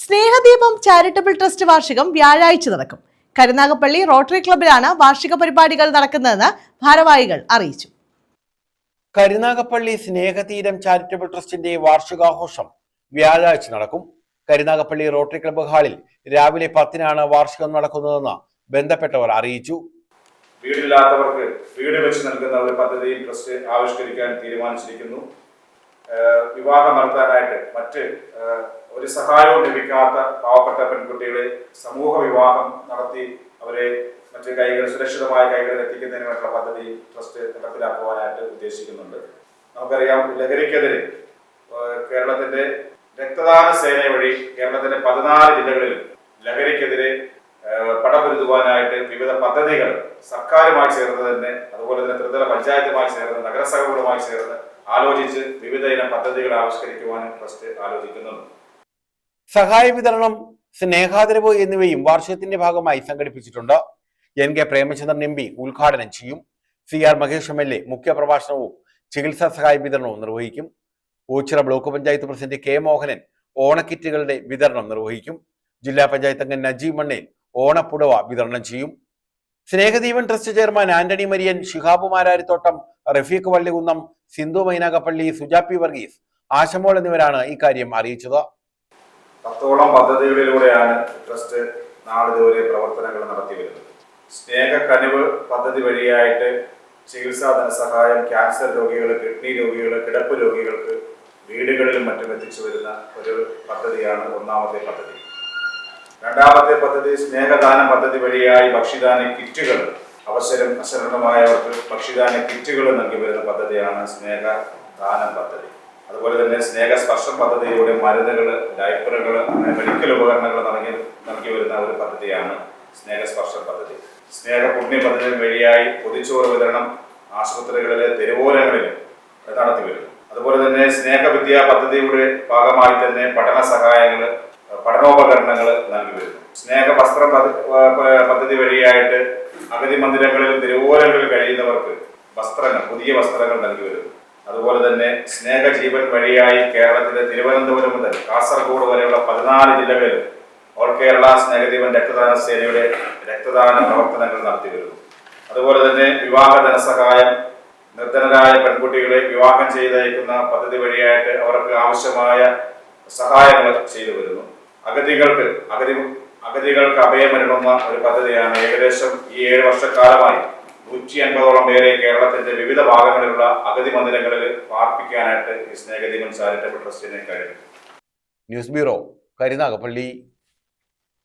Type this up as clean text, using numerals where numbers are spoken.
സ്നേഹദീപം charitable trust വാർഷികം വ്യാഴാഴ്ച നടക്കും. കരുനാഗപ്പള്ളി റോട്ടറി ക്ലബ്ബിലാണ് വാർഷിക പരിപാടികൾ നടക്കുന്നതെന്ന് ഭാരവാഹികൾ അറിയിച്ചു. കരുനാഗപ്പള്ളി സ്നേഹതീരം ചാരിറ്റബിൾ ട്രസ്റ്റിന്റെ വാർഷികാഘോഷം വ്യാഴാഴ്ച നടക്കും. കരുനാഗപ്പള്ളി റോട്ടറി ക്ലബ്ബ് ഹാളിൽ രാവിലെ 10-നാണ് വാർഷികം നടക്കുന്നതെന്ന് ബന്ധപ്പെട്ടവർ അറിയിച്ചു. വീടില്ലാത്തവർക്ക് വീട് വെച്ച് നൽകുന്ന ഒരു പദ്ധതിയും ട്രസ്റ്റ് ആവിഷ്കരിക്കാൻ തീരുമാനിച്ചിരിക്കുന്നു. വിവാഹം നടത്താനായിട്ട് മറ്റ് ഒരു സഹായവും ലഭിക്കാത്ത പാവപ്പെട്ട പെൺകുട്ടികളെ സമൂഹ വിവാഹം നടത്തി അവരെ മറ്റ് സുരക്ഷിതമായ കൈകളിൽ എത്തിക്കുന്നതിനുള്ള പദ്ധതി ട്രസ്റ്റ് നടപ്പിലാക്കുവാനായിട്ട് ഉദ്ദേശിക്കുന്നുണ്ട്. നമുക്കറിയാം, ലഹരിക്കെതിരെ കേരളത്തിന്റെ രക്തദാന സേന വഴി കേരളത്തിലെ 14 ജില്ലകളിൽ ലഹരിക്കെതിരെ പടപൊരുതുവാനായിട്ട് വിവിധ പദ്ധതികൾ സർക്കാരുമായി ചേർന്ന് തന്നെ, അതുപോലെ തന്നെ ത്രിതല പഞ്ചായത്തുമായി ചേർന്ന്, നഗരസഭകളുമായി ചേർന്ന് ആലോചിച്ച് വിവിധ ഇനം പദ്ധതികൾ ആവിഷ്കരിക്കുവാനും ട്രസ്റ്റ് ആലോചിക്കുന്നുണ്ട്. സഹായ വിതരണം, സ്നേഹാദരവ് എന്നിവയും വാർഷികത്തിന്റെ ഭാഗമായി സംഘടിപ്പിച്ചിട്ടുണ്ട്. NK പ്രേമചന്ദ്രൻ MP ഉദ്ഘാടനം ചെയ്യും. CR മഹേഷ് MLA മുഖ്യപ്രഭാഷണവും ചികിത്സാ സഹായ വിതരണവും നിർവഹിക്കും. Oachira block panchayat president K Mohanan ഓണക്കിറ്റുകളുടെ വിതരണം നിർവഹിക്കും. ജില്ലാ പഞ്ചായത്ത് അംഗം നജീബ് മണ്ണേൽ ഓണപ്പുടവ വിതരണം ചെയ്യും. സ്നേഹദീപൻ ട്രസ്റ്റ് ചെയർമാൻ ആന്റണി മരിയൻ, ശിഹാബ് മാരാരിത്തോട്ടം, റഫീഖ് വള്ളികുന്നം, സിന്ധു മൈനാഗപ്പള്ളി, സുജാപി വർഗീസ്, ആശമോൾ എന്നിവരാണ് ഇക്കാര്യം അറിയിച്ചത്. 10ഓളം പദ്ധതികളിലൂടെയാണ് ട്രസ്റ്റ് നാളിതുവരെ പ്രവർത്തനങ്ങൾ നടത്തി വരുന്നത്. സ്നേഹക്കനിവ് പദ്ധതി വഴിയായിട്ട് ചികിത്സാ ധനസഹായം ക്യാൻസർ രോഗികൾ, കിഡ്നി രോഗികൾ, കിടപ്പ് രോഗികൾക്ക് വീടുകളിലും മറ്റും എത്തിച്ചു വരുന്ന ഒരു പദ്ധതിയാണ് ഒന്നാമത്തെ പദ്ധതി. രണ്ടാമത്തെ പദ്ധതി സ്നേഹദാനം പദ്ധതി വഴിയായി ഭക്ഷ്യദാന കിറ്റുകൾ, അശരണമായവർക്ക് ഭക്ഷ്യദാന കിറ്റുകൾ നൽകി വരുന്ന പദ്ധതിയാണ് സ്നേഹദാനം പദ്ധതി. അതുപോലെ തന്നെ സ്നേഹസ്പർശം പദ്ധതിയിലൂടെ മരുന്നുകൾ, ഡയപ്പറുകൾ, മെഡിക്കൽ ഉപകരണങ്ങൾ നൽകി വരുന്ന ഒരു പദ്ധതിയാണ് സ്നേഹസ്പർശം പദ്ധതി. സ്നേഹപുണ്യ പദ്ധതി വഴിയായി പൊതിച്ചോറ് വിതരണം ആശുപത്രികളിലെ തെരുവോരങ്ങളിലും നടത്തി വരുന്നു. അതുപോലെ തന്നെ സ്നേഹവിദ്യാ പദ്ധതിയുടെ ഭാഗമായി തന്നെ പഠന സഹായങ്ങൾ, പഠനോപകരണങ്ങൾ നൽകി വരുന്നു. സ്നേഹവസ്ത്രം പദ്ധതി വഴിയായിട്ട് അഗതി മന്ദിരങ്ങളിലും തെരുവോരങ്ങളിൽ കഴിയുന്നവർക്ക് വസ്ത്രങ്ങൾ, പുതിയ വസ്ത്രങ്ങൾ നൽകി വരുന്നു. അതുപോലെ തന്നെ സ്നേഹജീവൻ വഴിയായി കേരളത്തിലെ തിരുവനന്തപുരം മുതൽ കാസർഗോഡ് വരെയുള്ള 14 ജില്ലകളിൽ ഓൾ കേരള സ്നേഹജീവൻ രക്തദാന സേനയുടെ രക്തദാന പ്രവർത്തനങ്ങൾ നടത്തി വരുന്നു. അതുപോലെ തന്നെ വിവാഹ ധനസഹായം, നിർധനരായ പെൺകുട്ടികളെ വിവാഹം ചെയ്തയക്കുന്ന പദ്ധതി വഴിയായിട്ട് അവർക്ക് ആവശ്യമായ സഹായങ്ങൾ ചെയ്തു വരുന്നു. അഗതികൾക്ക് അഭയമരുളുന്ന ഒരു പദ്ധതിയാണ്. ഏകദേശം ഈ 7 വർഷക്കാലമായി 150ഓളം പേരെ കേരളത്തിന്റെ വിവിധ ഭാഗങ്ങളിലുള്ള അഗതി മന്ദിരങ്ങളിൽ പാർപ്പിക്കാനായിട്ട് ഈ സ്നേഹദീപൻ ചാരിറ്റബിൾ ട്രസ്റ്റിനെ കഴിഞ്ഞു. News bureau, Karunagappally.